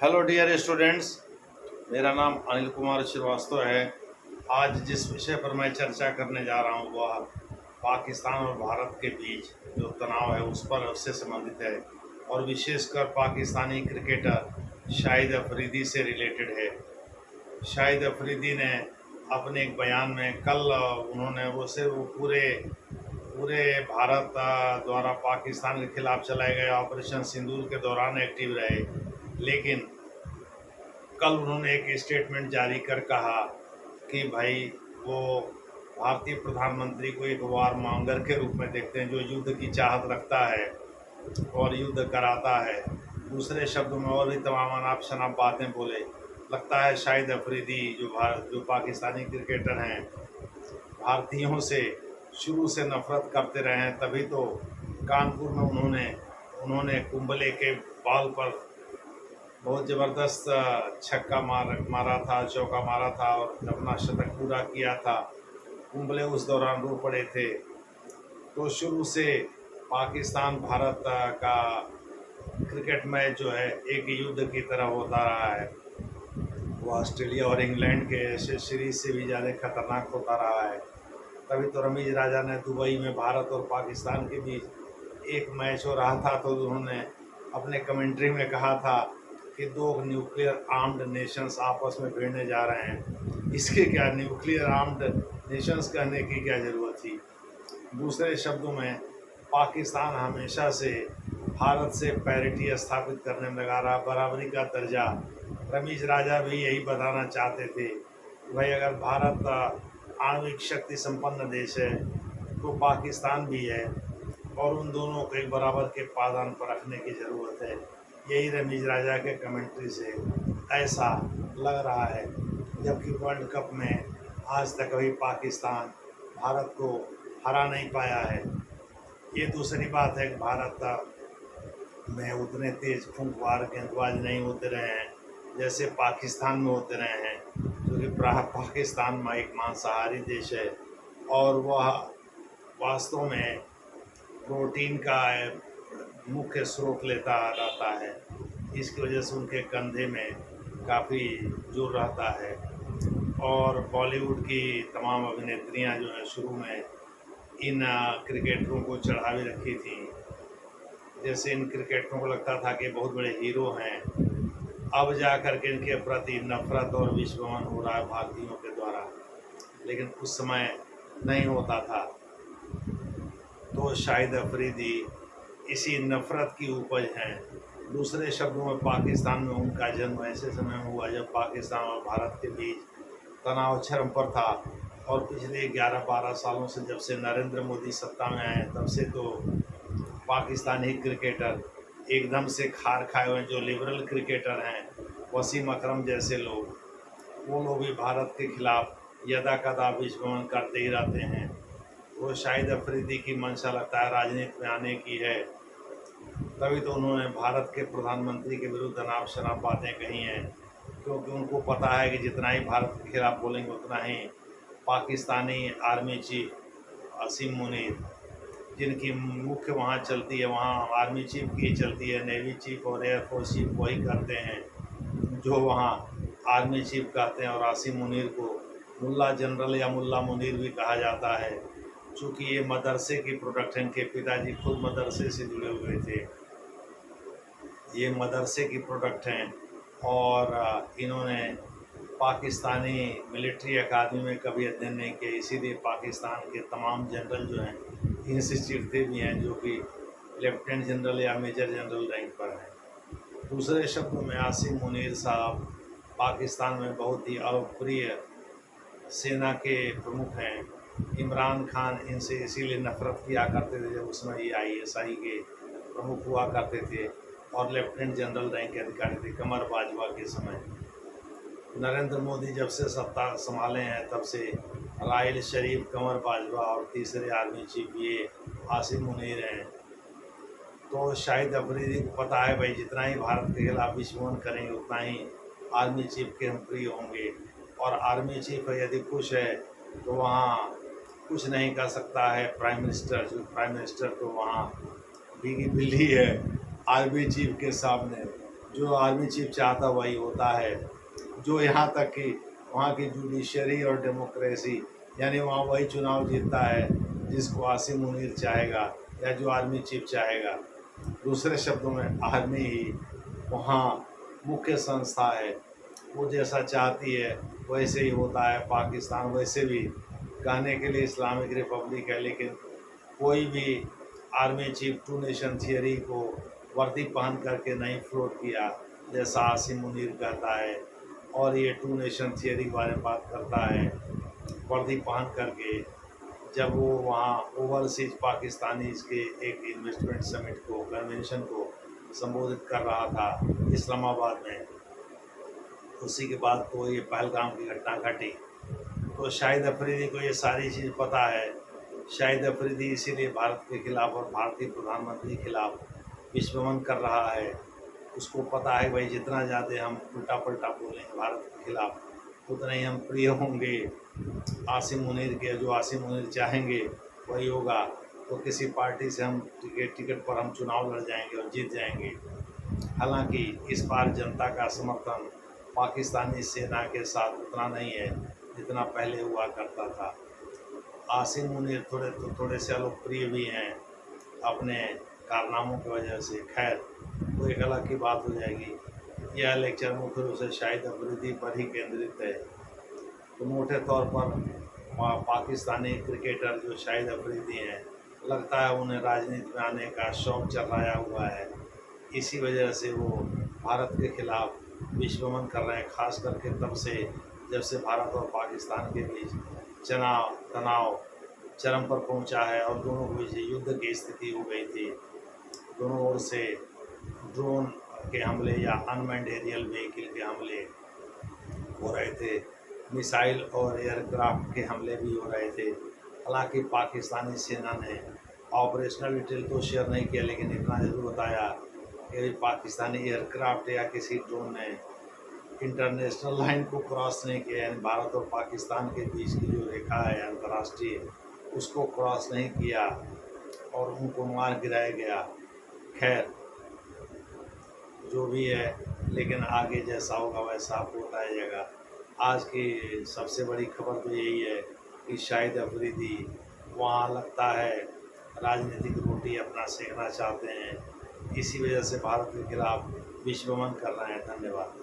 Hello dear students, मेरा नाम अनिल कुमार श्रीवास्तव है। आज जिस विषय पर मैं चर्चा करने जा रहा हूँ वह पाकिस्तान और भारत के बीच जो तनाव है उस पर उससे संबंधित है और विशेषकर पाकिस्तानी क्रिकेटर शाहिद अफरीदी से रिलेटेड है। शाहिद अफरीदी ने अपने एक बयान में कल उन्होंने वो पूरे पूरे भारत द्वारा पाकिस्तान के खिलाफ चलाए गए ऑपरेशन सिंदूर के दौरान एक्टिव रहे, लेकिन कल उन्होंने एक स्टेटमेंट जारी कर कहा कि भाई वो भारतीय प्रधानमंत्री को एक वार मॉन्गर के रूप में देखते हैं जो युद्ध की चाहत रखता है और युद्ध कराता है। दूसरे शब्दों में और भी तमाम अनाप शनाप बातें बोले। लगता है शाहिद अफरीदी जो पाकिस्तानी क्रिकेटर हैं, भारतीयों से शुरू से नफरत करते रहे हैं, तभी तो कानपुर में उन्होंने कुंबले के बॉल पर बहुत ज़बरदस्त छक्का मारा था, चौका मारा था और अपना शतक पूरा किया था। कुंबले उस दौरान रो पड़े थे। तो शुरू से पाकिस्तान भारत का क्रिकेट मैच जो है एक युद्ध की तरह होता रहा है। वो ऑस्ट्रेलिया और इंग्लैंड के ऐसे सीरीज से भी ज़्यादा खतरनाक होता रहा है। तभी तो रमीज राजा ने दुबई में भारत और पाकिस्तान के बीच एक मैच हो रहा था तो उन्होंने अपने कमेंट्री में कहा था कि दो न्यूक्लियर आर्म्ड नेशंस आपस में भिड़ने जा रहे हैं। इसके क्या न्यूक्लियर आर्म्ड नेशंस कहने की क्या ज़रूरत थी। दूसरे शब्दों में पाकिस्तान हमेशा से भारत से पैरिटी स्थापित करने में लगा रहा, बराबरी का दर्जा। रमीज राजा भी यही बताना चाहते थे कि भाई अगर भारत आणविक शक्ति संपन्न देश है तो पाकिस्तान भी है और उन दोनों को एक बराबर के पायदान पर रखने की ज़रूरत है। यही रमीज राजा के कमेंट्री से ऐसा लग रहा है, जबकि वर्ल्ड कप में आज तक अभी पाकिस्तान भारत को हरा नहीं पाया है। ये दूसरी बात है कि भारत में उतने तेज खूंखार गेंदबाज नहीं होते रहे हैं जैसे पाकिस्तान में होते रहे हैं, क्योंकि पाकिस्तान में एक मांसाहारी देश है और वह वास्तव में प्रोटीन का मुख्य स्रोत लेता रहता है। इसकी वजह से उनके कंधे में काफ़ी जोर रहता है। और बॉलीवुड की तमाम अभिनेत्रियां जो है शुरू में इन क्रिकेटरों को चढ़ा भी रखी थी। जैसे इन क्रिकेटरों को लगता था कि बहुत बड़े हीरो हैं, अब जा कर के इनके प्रति नफरत और विस्मरण हो रहा है भारतीयों के द्वारा, लेकिन उस समय नहीं होता था। तो शाहिद अफरीदी इसी नफरत की उपज हैं। दूसरे शब्दों में पाकिस्तान में उनका जन्म ऐसे समय में हुआ जब पाकिस्तान और भारत के बीच तनाव चरम पर था। और पिछले 11-12 सालों से जब से नरेंद्र मोदी सत्ता में आए तब से तो पाकिस्तानी क्रिकेटर एकदम से खार खाए हुए, जो लिबरल क्रिकेटर हैं वसीम अकरम जैसे लोग, वो लोग भी भारत के खिलाफ यदा कदा विस्फोरण करते ही रहते हैं। वो शाहिद अफरीदी की मंशा लगता है राजनीति में आने की है, तभी तो उन्होंने भारत के प्रधानमंत्री के विरुद्ध अनाप शनाप बातें कही हैं, क्योंकि उनको पता है कि जितना ही भारत के खिलाफ बोलेंगे उतना ही पाकिस्तानी आर्मी चीफ असीम मुनीर, जिनकी मुख्य वहाँ चलती है, वहाँ आर्मी चीफ की चलती है, नेवी चीफ और एयरफोर्स चीफ वही करते हैं जो वहाँ आर्मी चीफ कहते हैं। और आसिम मुनीर को मुल्ला जनरल या मुल्ला मुनीर भी कहा जाता है, चूँकि ये मदरसे की प्रोडक्ट हैं। इनके पिताजी खुद मदरसे से जुड़े हुए थे, ये मदरसे की प्रोडक्ट हैं। और इन्होंने पाकिस्तानी मिलिट्री अकादमी में कभी अध्ययन नहीं किया, इसीलिए पाकिस्तान के तमाम जनरल जो हैं इनसे चिढ़ते भी हैं, जो कि लेफ्टिनेंट जनरल या मेजर जनरल रैंक पर हैं। दूसरे शब्दों में आसिम मुनीर साहब पाकिस्तान में बहुत ही अप्रिय सेना के प्रमुख हैं। इमरान खान इनसे इसीलिए नफरत किया करते थे जब उसमें ये ISI के प्रमुख हुआ करते थे और लेफ्टिनेंट जनरल रैंक के अधिकारी थे कमर बाजवा के समय। नरेंद्र मोदी जब से सत्ता संभाले हैं तब से राहिल शरीफ, कमर बाजवा और तीसरे आर्मी चीफ ये आसिम मुनीर हैं। तो शाहिद अफरीदी को पता है भाई जितना ही भारत के खिलाफ विस्फोरण करेंगे उतना ही आर्मी चीफ के हम प्रिय होंगे। और आर्मी चीफ यदि खुश है तो वहाँ कुछ नहीं कर सकता है प्राइम मिनिस्टर, जो प्राइम मिनिस्टर तो वहाँ भीगी बिल्ली है आर्मी चीफ के सामने। जो आर्मी चीफ चाहता वही होता है। जो यहाँ तक कि वहाँ की जुडिशरी और डेमोक्रेसी, यानी वहाँ वही चुनाव जीतता है जिसको आसिम मुनीर चाहेगा या जो आर्मी चीफ चाहेगा। दूसरे शब्दों में आर्मी ही वहाँ मुख्य संस्था है। वो जैसा चाहती है वैसे ही होता है। पाकिस्तान वैसे भी कहने के लिए इस्लामिक रिपब्लिक है, लेकिन कोई भी army chief two nation theory को वर्दी पहन करके नहीं फ्लोट किया जैसा आसिम मुनीर कहता है। और ये टू नेशन थियरी के बारे में बात करता है वर्दी पहन करके, जब वो वहाँ ओवरसीज पाकिस्तानीज के एक इन्वेस्टमेंट समिट को, कन्वेंशन को संबोधित कर रहा था इस्लामाबाद में। उसी के बाद तो ये पहलगाम की घटना घटी। तो शाहिद अफरीदी को ये सारी चीज़ पता है। शाहिद अफरीदी इसीलिए भारत के खिलाफ और भारतीय प्रधानमंत्री के खिलाफ विश्वमन कर रहा है। उसको पता है भाई जितना ज़्यादा हम उल्टा पलटा बोलेंगे भारत के खिलाफ उतना ही हम प्रिय होंगे आसिम मुनीर के। जो आसिम मुनीर चाहेंगे वही होगा। तो किसी पार्टी से हम टिकट पर हम चुनाव लड़ जाएंगे और जीत जाएंगे। हालांकि इस बार जनता का समर्थन पाकिस्तानी सेना के साथ उतना नहीं है जितना पहले हुआ करता था। आसिम मुनीर थोड़े से लोकप्रिय भी हैं अपने कारनामों की वजह से। खैर, वो एक अलग की बात हो जाएगी। यह लेक्चर मुख्य रूप से शाहिद अफरीदी पर ही केंद्रित है। तो मोटे तौर पर पाकिस्तानी क्रिकेटर जो शाहिद अफरीदी हैं, लगता है उन्हें राजनीति में आने का शौक चलाया हुआ है। इसी वजह से वो भारत के खिलाफ विश्वमन कर रहे हैं, खास करके तब से जब से भारत और पाकिस्तान के बीच तनाव चरम पर पहुंचा है और दोनों के बीच युद्ध की स्थिति हो गई थी। दोनों ओर से ड्रोन के हमले या अनमैन्ड एरियल व्हीकल के हमले हो रहे थे, मिसाइल और एयरक्राफ्ट के हमले भी हो रहे थे। हालांकि पाकिस्तानी सेना ने ऑपरेशनल डिटेल तो शेयर नहीं किया, लेकिन इतना ज़रूर बताया कि पाकिस्तानी एयरक्राफ्ट या किसी ड्रोन ने इंटरनेशनल लाइन को क्रॉस नहीं किया, यानी भारत और पाकिस्तान के बीच की जो रेखा है अंतर्राष्ट्रीय, उसको क्रॉस नहीं किया और उनको मार गिराया गया। खैर, जो भी है, लेकिन आगे जैसा होगा वैसा आपको बताया जाएगा। आज की सबसे बड़ी खबर तो यही है कि शाहिद अफरीदी वहाँ लगता है राजनीतिक रोटी अपना सेकना चाहते हैं। इसी वजह से भारत के खिलाफ विश्वमन कर रहे हैं। धन्यवाद।